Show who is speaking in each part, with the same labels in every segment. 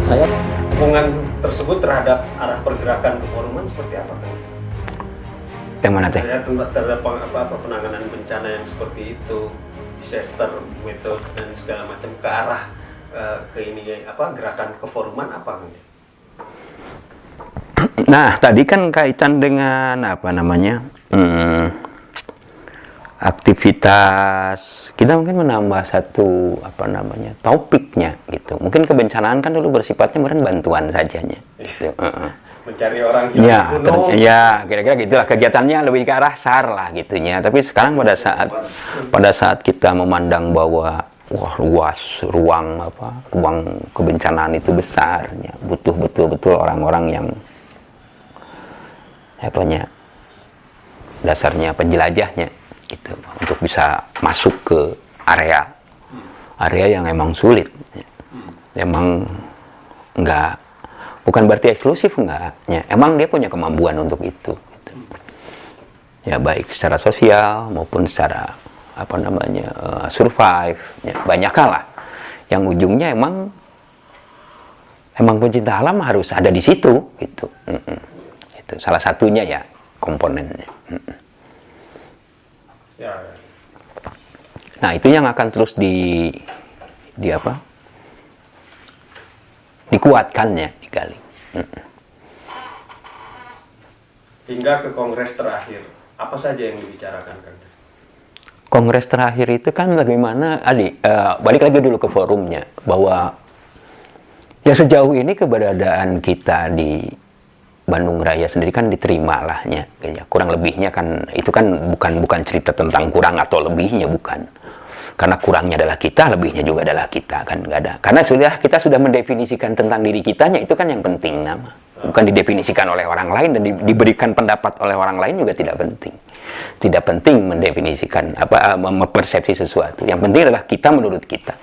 Speaker 1: saya
Speaker 2: hubungan tersebut terhadap arah pergerakan keforuman seperti apa kan?
Speaker 3: Yang mana teh?
Speaker 2: Terhadap penanganan bencana yang seperti itu, disaster metode dan segala macam ke arah gerakan keforuman apa kan?
Speaker 3: Nah, tadi kan kaitan dengan apa namanya? Aktivitas kita mungkin menambah satu topiknya gitu. Mungkin kebencanaan kan dulu bersifatnya mungkin bantuan sajanya gitu.
Speaker 2: Mencari orang hilang gunung.
Speaker 3: Kira-kira gitulah kegiatannya, lebih ke arah SAR lah gitunya. Tapi sekarang pada saat kita memandang bahwa luas ruang kebencanaan itu besarnya, butuh betul-betul orang-orang yang dasarnya penjelajahnya gitu, untuk bisa masuk ke area yang emang sulit, emang bukan berarti eksklusif emang dia punya kemampuan untuk itu gitu. Ya baik secara sosial maupun secara survive ya, banyak lah yang ujungnya emang pencinta alam harus ada di situ gitu. Itu salah satunya ya komponennya. Nah, itu yang akan terus dikuatkannya, digali.
Speaker 2: Hingga ke kongres terakhir, apa saja yang dibicarakan kan?
Speaker 3: Kongres terakhir itu kan bagaimana, balik lagi dulu ke forumnya, bahwa ya sejauh ini keberadaan kita di Bandung Raya sendiri kan diterima lah ya. Kurang lebihnya kan itu kan bukan cerita tentang kurang atau lebihnya, bukan. Karena kurangnya adalah kita, lebihnya juga adalah kita, kan nggak ada. Karena kita sudah mendefinisikan tentang diri kitanya, itu kan yang penting nama. Bukan didefinisikan oleh orang lain dan diberikan pendapat oleh orang lain juga tidak penting. Tidak penting mendefinisikan mempersepsi sesuatu. Yang penting adalah kita menurut kita.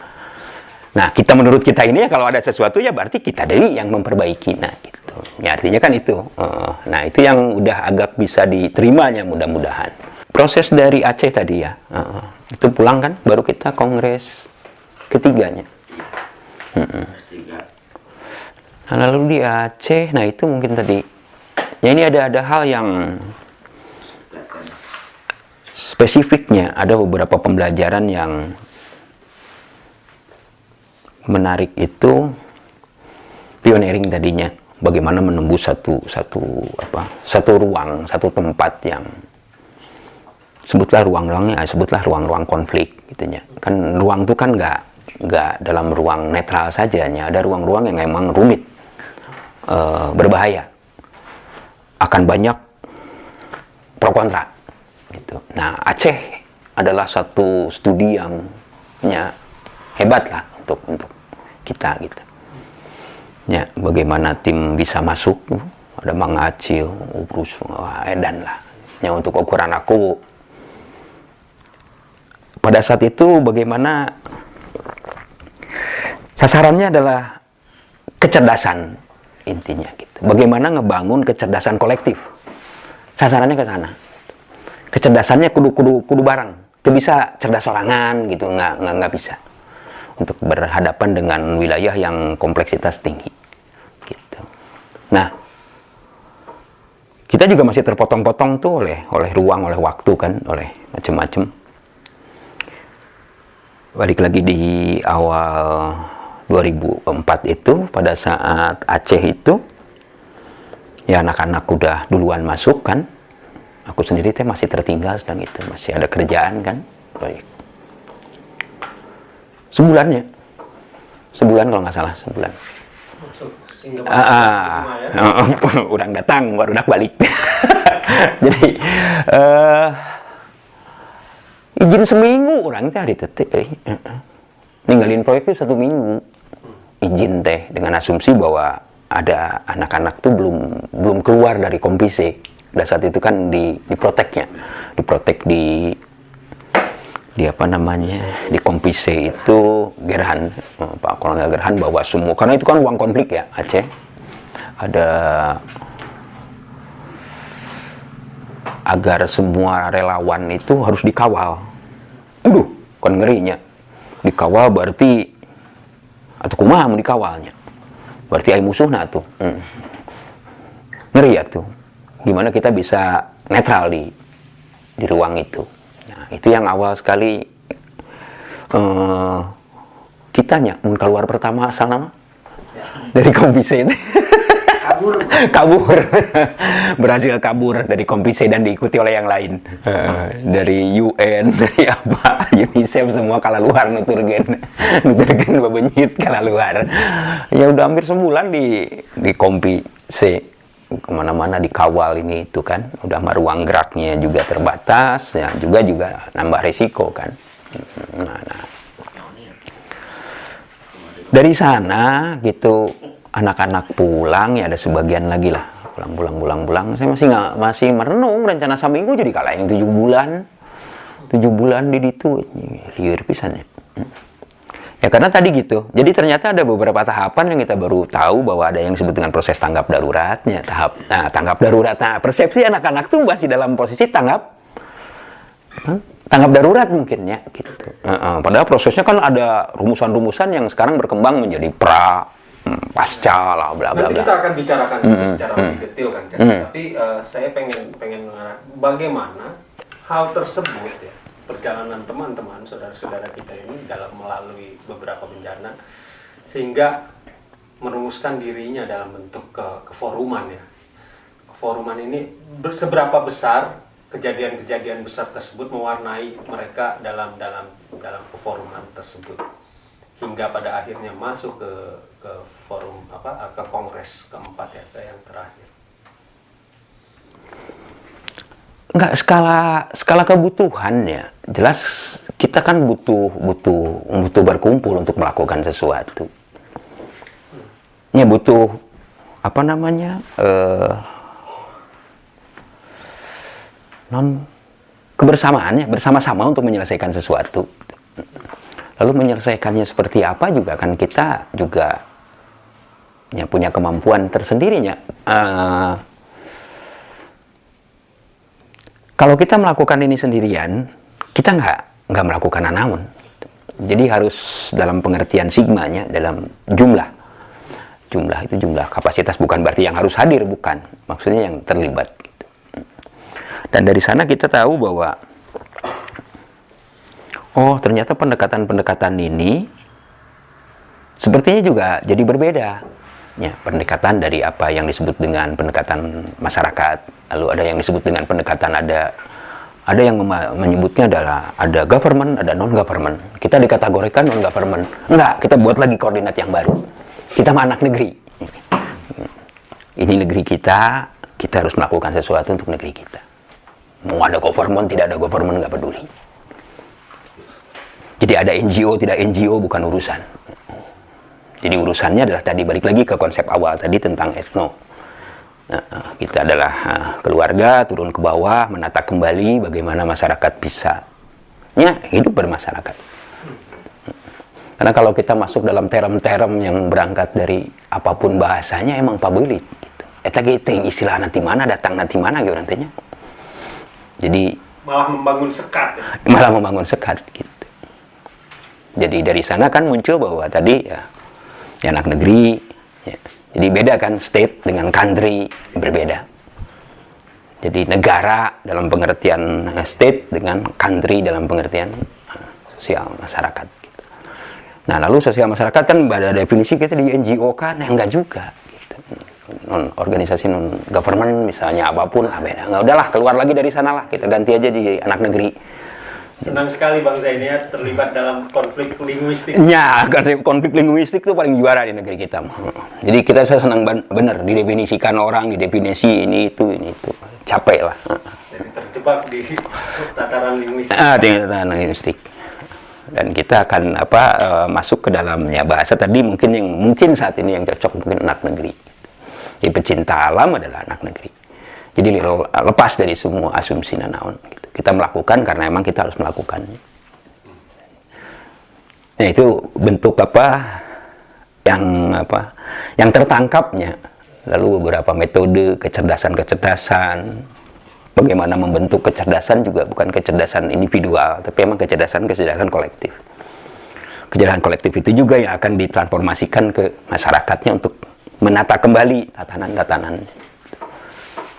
Speaker 3: Nah, kita menurut kita ini ya kalau ada sesuatu ya berarti kita dari yang memperbaiki. Nah, gitu. Ya artinya kan itu. Nah, itu yang udah agak bisa diterimanya mudah-mudahan. Proses dari Aceh tadi ya. Itu pulang kan baru kita kongres ketiganya. Nah, lalu di Aceh, nah itu mungkin tadi. Ya ini ada hal yang spesifiknya, ada beberapa pembelajaran yang menarik itu pioneering tadinya, bagaimana menembus satu ruang, satu tempat yang sebutlah ruang-ruang konflik gitunya. Kan ruang itu kan nggak dalam ruang netral saja, ada ruang-ruang yang emang rumit, berbahaya, akan banyak pro kontra gitu. Nah, Aceh adalah satu studi yang hebat lah untuk kita gitu. Ya, bagaimana tim bisa masuk, ada Mang Acil, Ubrus, Edan lah. Ya, untuk ukuran aku pada saat itu bagaimana sasarannya adalah kecerdasan intinya gitu. Bagaimana ngebangun kecerdasan kolektif. Sasarannya ke sana. Kecerdasannya kudu bareng. Itu bisa cerdas sorangan gitu, nggak bisa. Untuk berhadapan dengan wilayah yang kompleksitas tinggi gitu. Nah, kita juga masih terpotong-potong tuh oleh ruang, oleh waktu kan, oleh macam-macam. Balik lagi di awal 2004 itu, pada saat Aceh itu ya anak-anak udah duluan masuk kan, aku sendiri masih tertinggal sedang itu, masih ada kerjaan kan, proyek. Sebulan kalau nggak salah, sebulan. Orang datang baru balik. Jadi izin seminggu orang teh hari tetek, ninggalin proyek itu 1 minggu, izin teh dengan asumsi bahwa ada anak-anak tuh belum keluar dari kompise. Pada saat itu kan diproteknya, di kompise itu Gerhan, Pak Kolonel Gerhan bawa semua, karena itu kan ruang konflik ya Aceh, ada agar semua relawan itu harus dikawal. Kan ngerinya dikawal berarti atau kumaha mau dikawalnya, Berarti ai musuh nah tuh. Ngeri ya tuh. Gimana kita bisa netral di ruang itu. Nah, itu yang awal sekali kitanya keluar pertama asal nama dari Kompise itu. Kabur. Berhasil kabur dari Kompise dan diikuti oleh yang lain. Dari UN, dari apa, UNICEF semua kalah luar nuturgen bebenyit kalah luar. Ya udah hampir sebulan di Kompise, kemana-mana dikawal ini itu kan. Udah ruang geraknya juga terbatas, ya juga nambah resiko kan. Nah. Dari sana gitu anak-anak pulang, ya ada sebagian lagi lah pulang. Saya masih merenung rencana seminggu jadi kalah yang 7 bulan di ditu liur pisan ya. Ya karena tadi gitu. Jadi ternyata ada beberapa tahapan yang kita baru tahu bahwa ada yang disebut dengan proses tanggap daruratnya. Tanggap darurat. Nah, persepsi anak-anak tuh masih dalam posisi tanggap darurat mungkin ya gitu. Padahal prosesnya kan ada rumusan-rumusan yang sekarang berkembang menjadi pasca lah bla bla bla.
Speaker 2: Nanti kita akan bicarakan itu secara lebih detail kan. Tapi saya pengen mengarah bagaimana hal tersebut ya, perjalanan teman-teman saudara-saudara kita ini dalam melalui beberapa bencana sehingga merumuskan dirinya dalam bentuk keforuman ya. Keforuman ini seberapa besar kejadian-kejadian besar tersebut mewarnai mereka dalam keforuman tersebut hingga pada akhirnya masuk ke forum ke kongres keempat ya, ke yang terakhir.
Speaker 3: Enggak, skala kebutuhan ya jelas kita kan butuh berkumpul untuk melakukan sesuatu. Ya butuh apa namanya kebersamaannya, bersama-sama untuk menyelesaikan sesuatu. Lalu menyelesaikannya seperti apa juga kan kita juga ya punya kemampuan tersendirinya. Kalau kita melakukan ini sendirian, kita nggak melakukan namun. Jadi harus dalam pengertian sigmanya, dalam jumlah itu jumlah kapasitas, bukan berarti yang harus hadir, bukan. Maksudnya yang terlibat. Gitu. Dan dari sana kita tahu bahwa ternyata pendekatan-pendekatan ini sepertinya juga jadi berbeda. Ya, pendekatan dari apa yang disebut dengan pendekatan masyarakat, lalu ada yang disebut dengan pendekatan ada yang menyebutnya adalah ada government, ada non-government. Kita dikategorikan non-government. Enggak, kita buat lagi koordinat yang baru. Kita mah anak negeri. Ini negeri kita harus melakukan sesuatu untuk negeri kita. Mau ada government, tidak ada government, nggak peduli. Jadi ada NGO, tidak NGO, bukan urusan. Jadi urusannya adalah tadi balik lagi ke konsep awal tadi tentang etno. Kita adalah keluarga, turun ke bawah, menata kembali bagaimana masyarakat bisa hidup bermasyarakat. Karena kalau kita masuk dalam term-term yang berangkat dari apapun bahasanya emang pabelit gitu. Eta gitu istilah nanti mana datang nanti mana gitu nantinya. Jadi
Speaker 2: malah membangun sekat.
Speaker 3: Gitu. Jadi dari sana kan muncul bahwa tadi ya anak negeri ya. Jadi beda kan state dengan country, berbeda. Jadi negara dalam pengertian state dengan country dalam pengertian sosial masyarakat. Gitu. Nah lalu sosial masyarakat kan pada definisi kita di NGO kan, enggak juga. Gitu. Organisasi non government misalnya apapun, beda. Nggak udahlah keluar lagi dari sana lah, kita ganti aja di anak negeri.
Speaker 2: Senang sekali Bang Zain ya terlibat dalam konflik linguistik.
Speaker 3: Ya, konflik linguistik itu paling juara di negeri kita. Jadi saya senang bener didefinisikan orang, didefinisi ini itu. Capek lah.
Speaker 2: Jadi terjebak di tataran linguistik.
Speaker 3: Tataran linguistik. Dan kita akan masuk ke dalamnya bahasa tadi mungkin saat ini yang cocok mungkin anak negeri. Jadi pecinta alam adalah anak negeri. Jadi lepas dari semua asumsi nanaon. Gitu. Kita melakukan karena emang kita harus melakukannya. Nah itu bentuk yang tertangkapnya. Lalu beberapa metode kecerdasan. Bagaimana membentuk kecerdasan juga bukan kecerdasan individual, tapi emang kecerdasan kolektif. Kecerdasan kolektif itu juga yang akan ditransformasikan ke masyarakatnya untuk menata kembali tatanan-tatanan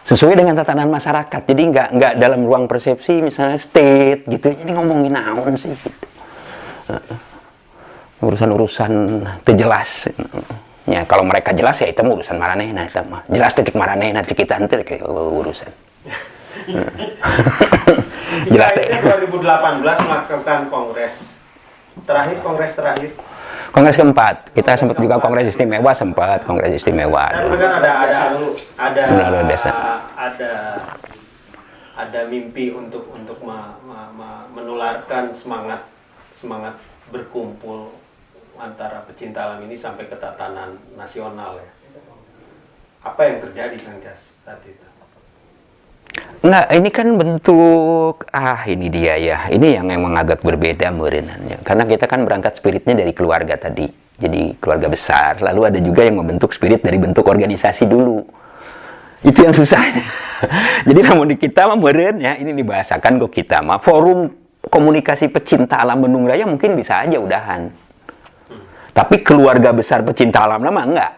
Speaker 3: sesuai dengan tatanan masyarakat. Jadi nggak dalam ruang persepsi misalnya state gitu. Ini ngomongin naon sih gitu. Urusan-urusan terjelas. Ya kalau mereka jelas ya itu urusan maranehna eta mah. Jelas teh cek maranehna cek kita henteu kayak urusan. Jelas teh.
Speaker 2: 2018 melakukan kongres terakhir.
Speaker 3: Kongres keempat, kita sempat juga kongres istimewa kongres istimewa.
Speaker 2: Saya mendengar ada mimpi untuk menularkan semangat berkumpul antara pecinta alam ini sampai ke tatanan nasional ya. Apa yang terjadi Kang Jas saat itu?
Speaker 3: Enggak, ini kan bentuk ini dia ya. Ini yang emang agak berbeda merenannya. Karena kita kan berangkat spiritnya dari keluarga tadi. Jadi keluarga besar, lalu ada juga yang membentuk spirit dari bentuk organisasi dulu. Itu yang susahnya. Jadi namun di kita mah meren ya, ini dibahasakan kok kita mah forum komunikasi pecinta alam Bandung Raya mungkin bisa aja udahan. Tapi keluarga besar pecinta alam mah enggak.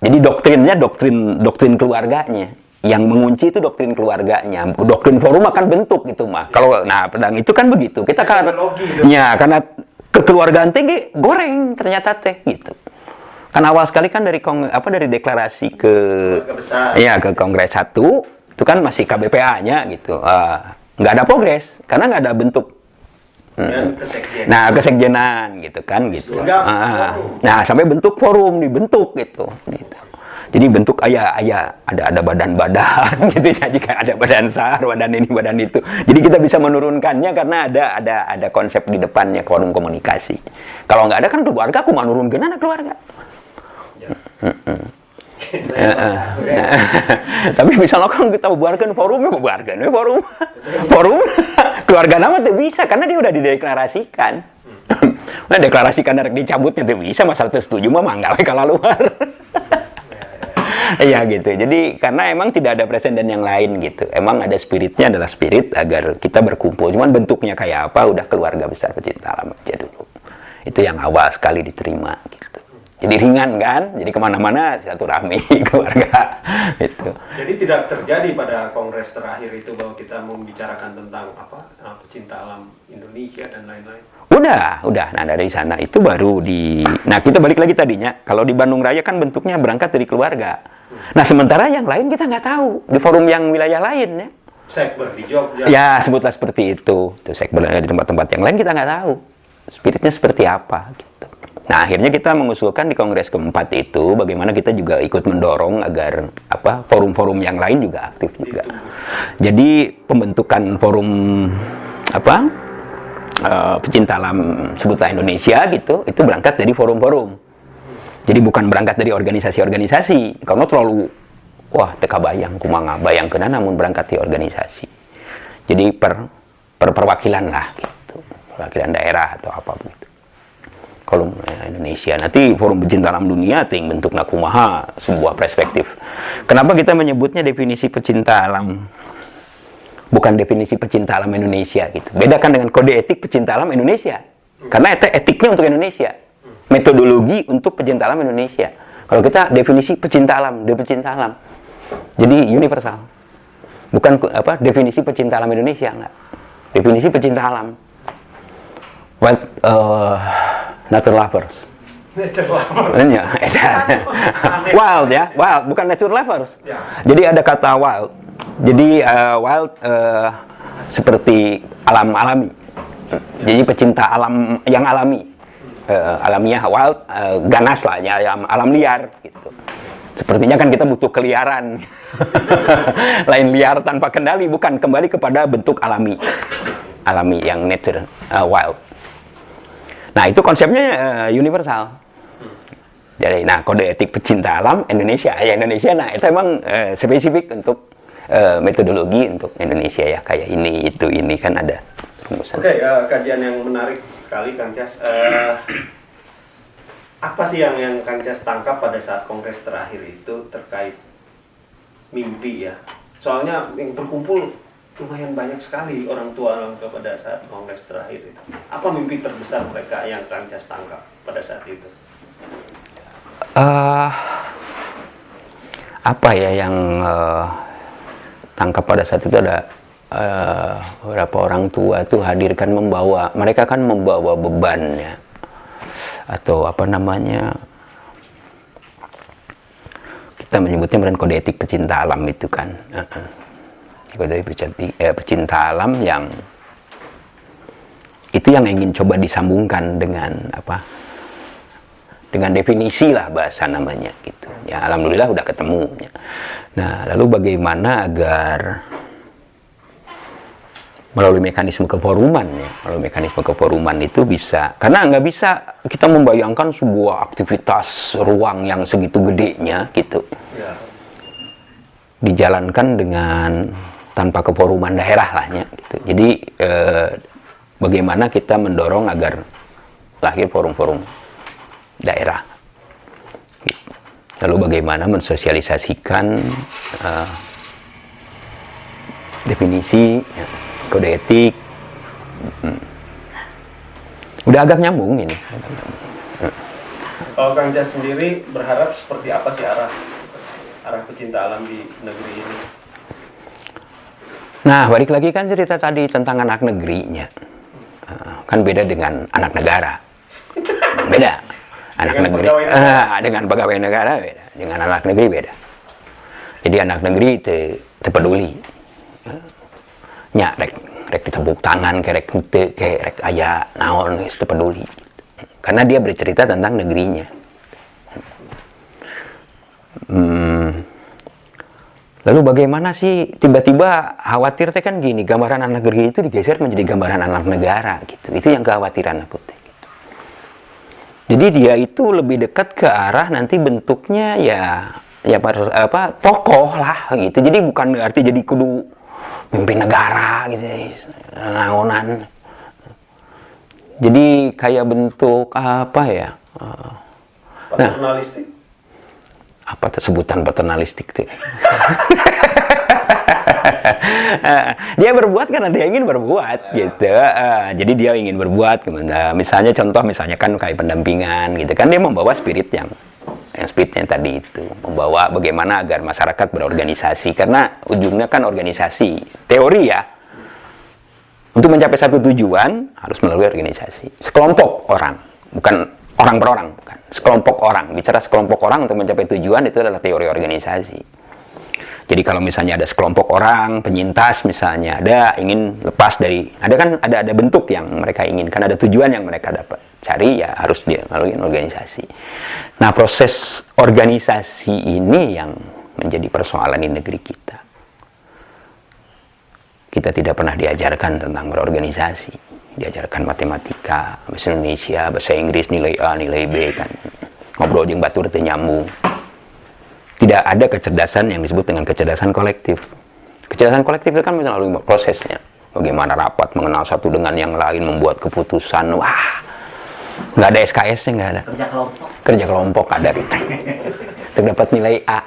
Speaker 3: Jadi doktrinnya doktrin keluarganya. Yang mengunci itu doktrin keluarganya. Doktrin forum akan bentuk gitu mah. Kalau pedang itu kan begitu. Kita kan ya karena kekeluargaan tinggi goreng ternyata teh gitu. Kan awal sekali kan dari dari deklarasi ke ke Kongres 1 itu kan masih KBPA-nya gitu. Nggak ada progres karena nggak ada bentuk. Nah, kesekjenan gitu kan gitu. Nah, sampai bentuk forum dibentuk gitu. Jadi bentuk ada badan-badan gitu. Jadi kayak ada badan SAR, badan ini, badan itu. Jadi kita bisa menurunkannya karena ada konsep di depannya forum komunikasi. Kalau nggak ada kan keluarga aku mau nurunkan anak keluarga. Tapi misalnya kan kita bubarkan forumnya, forum keluarga nama tuh bisa karena dia udah dideklarasikan. Nah, deklarasikan dari dicabutnya tuh bisa, masalah setuju mah manggal kalau luar. Iya gitu. Jadi karena emang tidak ada presiden yang lain gitu. Emang ada spiritnya adalah spirit agar kita berkumpul. Cuman bentuknya kayak apa udah keluarga besar pecinta alam aja dulu. Itu yang awal sekali diterima gitu. Jadi ringan kan, jadi kemana-mana silaturahmi keluarga itu.
Speaker 2: Jadi tidak terjadi pada kongres terakhir itu bahwa kita membicarakan tentang pecinta alam Indonesia dan lain-lain.
Speaker 3: Udah. Nah dari sana itu baru Nah kita balik lagi tadinya. Kalau di Bandung Raya kan bentuknya berangkat dari keluarga. Nah sementara yang lain kita nggak tahu di forum yang wilayah lain ya.
Speaker 2: Sekber di Jogja.
Speaker 3: Ya sebutlah seperti itu. Tuh sekber di tempat-tempat yang lain kita nggak tahu spiritnya seperti apa. Gitu. Nah, akhirnya kita mengusulkan di Kongres keempat itu bagaimana kita juga ikut mendorong agar forum-forum yang lain juga aktif juga. Jadi pembentukan forum pecinta alam sebutlah Indonesia gitu, itu berangkat dari forum-forum. Jadi bukan berangkat dari organisasi-organisasi karena terlalu teka bayang kumaha bayangkeun namun berangkat dari organisasi. Jadi perwakilan lah gitu. Perwakilan daerah atau apa begitu. Kalau Indonesia nanti forum pecinta alam dunia ting bentuk nakumaha sebuah perspektif. Kenapa kita menyebutnya definisi pecinta alam bukan definisi pecinta alam Indonesia gitu. Bedakan dengan kode etik pecinta alam Indonesia. Karena etiknya untuk Indonesia. Metodologi untuk pecinta alam Indonesia. Kalau kita definisi pecinta alam, jadi universal. Bukan definisi pecinta alam Indonesia enggak. Definisi pecinta alam. Nature lovers. Ya, wild ya, wild bukan nature lovers. Jadi ada kata wild. Jadi wild seperti alami. Jadi pecinta alam yang alami, alamiah wild, ganas lah ya, alam liar. Gitu. Sepertinya kan kita butuh keliaran, lain liar tanpa kendali, bukan kembali kepada bentuk alami yang nature, wild. Nah itu konsepnya universal. Jadi, kode etik pecinta alam Indonesia, nah itu emang spesifik untuk metodologi untuk Indonesia ya, kayak ini kan ada rumusan.
Speaker 2: Oke, kajian yang menarik sekali Kang Jas. Apa sih yang Kang Jas tangkap pada saat kongres terakhir itu terkait mimpi ya? Soalnya yang berkumpul lumayan banyak sekali orang tua pada saat kongres terakhir itu. Apa mimpi terbesar mereka yang Kang Jas tangkap pada saat itu?
Speaker 3: eh apa ya yang tangkap pada saat itu ada beberapa orang tua tuh hadirkan mereka kan membawa beban ya, atau apa namanya, kita menyebutnya beran kode etik pecinta alam itu kan, kode etik pecinta alam yang itu yang ingin coba disambungkan dengan apa, dengan definisi lah bahasa namanya gitu ya. Alhamdulillah udah ketemu ya. Nah lalu bagaimana agar melalui mekanisme keforuman ya, melalui mekanisme keforuman itu bisa, karena nggak bisa kita membayangkan sebuah aktivitas ruang yang segitu gedenya gitu ya, dijalankan dengan tanpa keforuman daerah lah ya gitu. Jadi bagaimana kita mendorong agar lahir forum-forum daerah. Lalu bagaimana mensosialisasikan definisi ya, kode etik. Udah agak nyambung ini.
Speaker 2: Kalau Kang Jas sendiri berharap seperti apa sih arah pecinta alam di negeri ini?
Speaker 3: Nah, balik lagi kan cerita tadi tentang anak negerinya. Kan beda dengan anak negara. Beda. Anak
Speaker 2: dengan
Speaker 3: negeri dengan pegawai negara beda, dengan anak negeri beda. Jadi anak negeri itu peduli. Nya rek ditepuk tangan kerek aya naon geus teu peduli. Karena dia bercerita tentang negerinya. Lalu bagaimana sih tiba-tiba khawatir teh kan gini, gambaran anak negeri itu digeser menjadi gambaran anak negara gitu. Itu yang kekhawatiran aku teh. Jadi dia itu lebih dekat ke arah nanti bentuknya ya apa tokoh lah gitu. Jadi bukan berarti jadi kudu mimpin negara gitu, naonan. Jadi kayak bentuk apa ya?
Speaker 2: Paternalistik.
Speaker 3: Apa sebutan paternalistik tuh? Dia berbuat karena dia ingin berbuat gitu. Jadi dia ingin berbuat. Misalnya kan kayak pendampingan gitu kan, dia membawa spirit yang spiritnya tadi itu, membawa bagaimana agar masyarakat berorganisasi, karena ujungnya kan organisasi teori ya. Untuk mencapai satu tujuan harus melalui organisasi sekelompok orang, bukan orang per orang, bukan sekelompok orang. Bicara sekelompok orang untuk mencapai tujuan itu adalah teori organisasi. Jadi kalau misalnya ada sekelompok orang penyintas misalnya, ada ingin lepas dari, ada bentuk yang mereka inginkan, ada tujuan yang mereka dapat cari, ya harus dia melalui organisasi. Nah, proses organisasi ini yang menjadi persoalan di negeri kita. Kita tidak pernah diajarkan tentang berorganisasi. Diajarkan matematika, bahasa Indonesia, bahasa Inggris, nilai A, nilai B kan. Ngobrol jeung batur teu nyambung. Tidak ada kecerdasan yang disebut dengan kecerdasan kolektif. Kecerdasan kolektif itu kan melalui prosesnya. Bagaimana rapat mengenal satu dengan yang lain, membuat keputusan. Wah, nggak ada SKS-nya, nggak ada. Kerja kelompok ada gitu. Terdapat nilai A.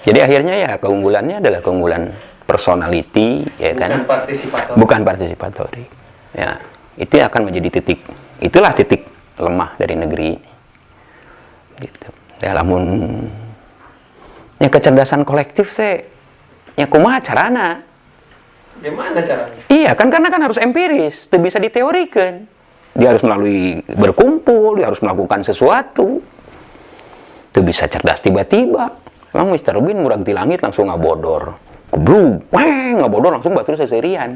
Speaker 3: Jadi akhirnya ya keunggulannya adalah keunggulan personality, ya kan? Bukan partisipatori. Ya, itu akan menjadi titik. Itulah titik lemah dari negeri ini. Gitu. Ya lamun ya kecerdasan kolektif teh ya kumaha carana?
Speaker 2: Gimana caranya?
Speaker 3: Iya kan, karena kan harus empiris, itu bisa diteorikan. Dia harus melalui berkumpul, dia harus melakukan sesuatu. Itu bisa cerdas tiba-tiba. Emang Mr. Rubin murag di langit langsung ngabodor. Kubluk, ngabodor langsung batur seserian.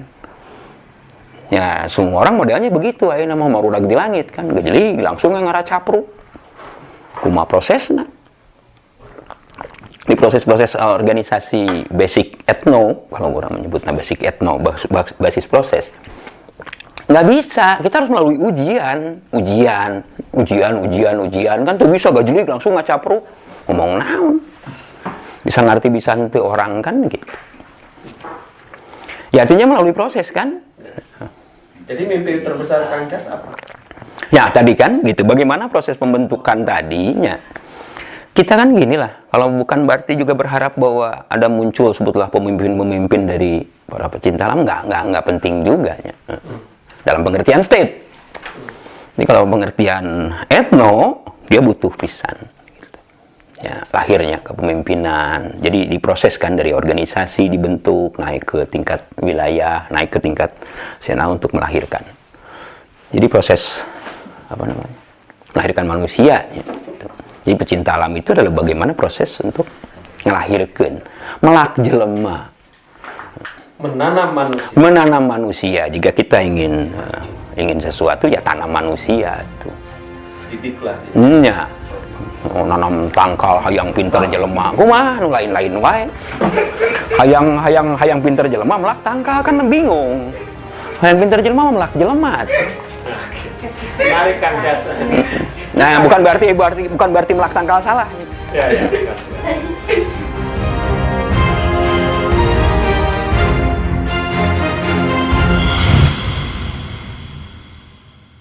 Speaker 3: Ya semua orang modelnya begitu, ayeuna mah marudag di langit kan, gejeli langsung ngaracapruk. Kumaha prosesna? Di proses-proses organisasi basic etno, kalau orang menyebutnya basic etno, basis proses, nggak bisa. Kita harus melalui ujian kan tuh bisa gajeli langsung ngacapruk ngomong naon, bisa ngerti bisa nanti orang kan gitu. Ya artinya melalui proses kan.
Speaker 2: Jadi mimpi terbesar Kang Jas apa?
Speaker 3: Ya tadi kan gitu, bagaimana proses pembentukan tadinya. Kita kan gini lah, kalau bukan berarti juga berharap bahwa ada muncul sebutlah pemimpin-pemimpin dari para pecinta alam, nggak penting juga ya. Dalam pengertian state. Ini kalau pengertian etno, dia butuh pisan. Gitu. Ya, lahirnya kepemimpinan. Jadi diproseskan dari organisasi, dibentuk, naik ke tingkat wilayah, naik ke tingkat nasional untuk melahirkan. Jadi proses melahirkan manusia. Gitu. Jadi pecinta alam itu adalah bagaimana proses untuk melahirkan, melak jelema. Menanam manusia. Jika kita ingin sesuatu, ya tanam manusia itu.
Speaker 2: Didiklah.
Speaker 3: Ya. Nanam tangkal hayang pinter jelema. Kumaha nu lain-lain wae. Hayang pinter jelema melak tangkal kan bingung. Hayang pinter jelema melak jelema.
Speaker 2: Menarik Kang Jas.
Speaker 3: Nah, bukan berarti melak tangkal salah.
Speaker 2: Ya.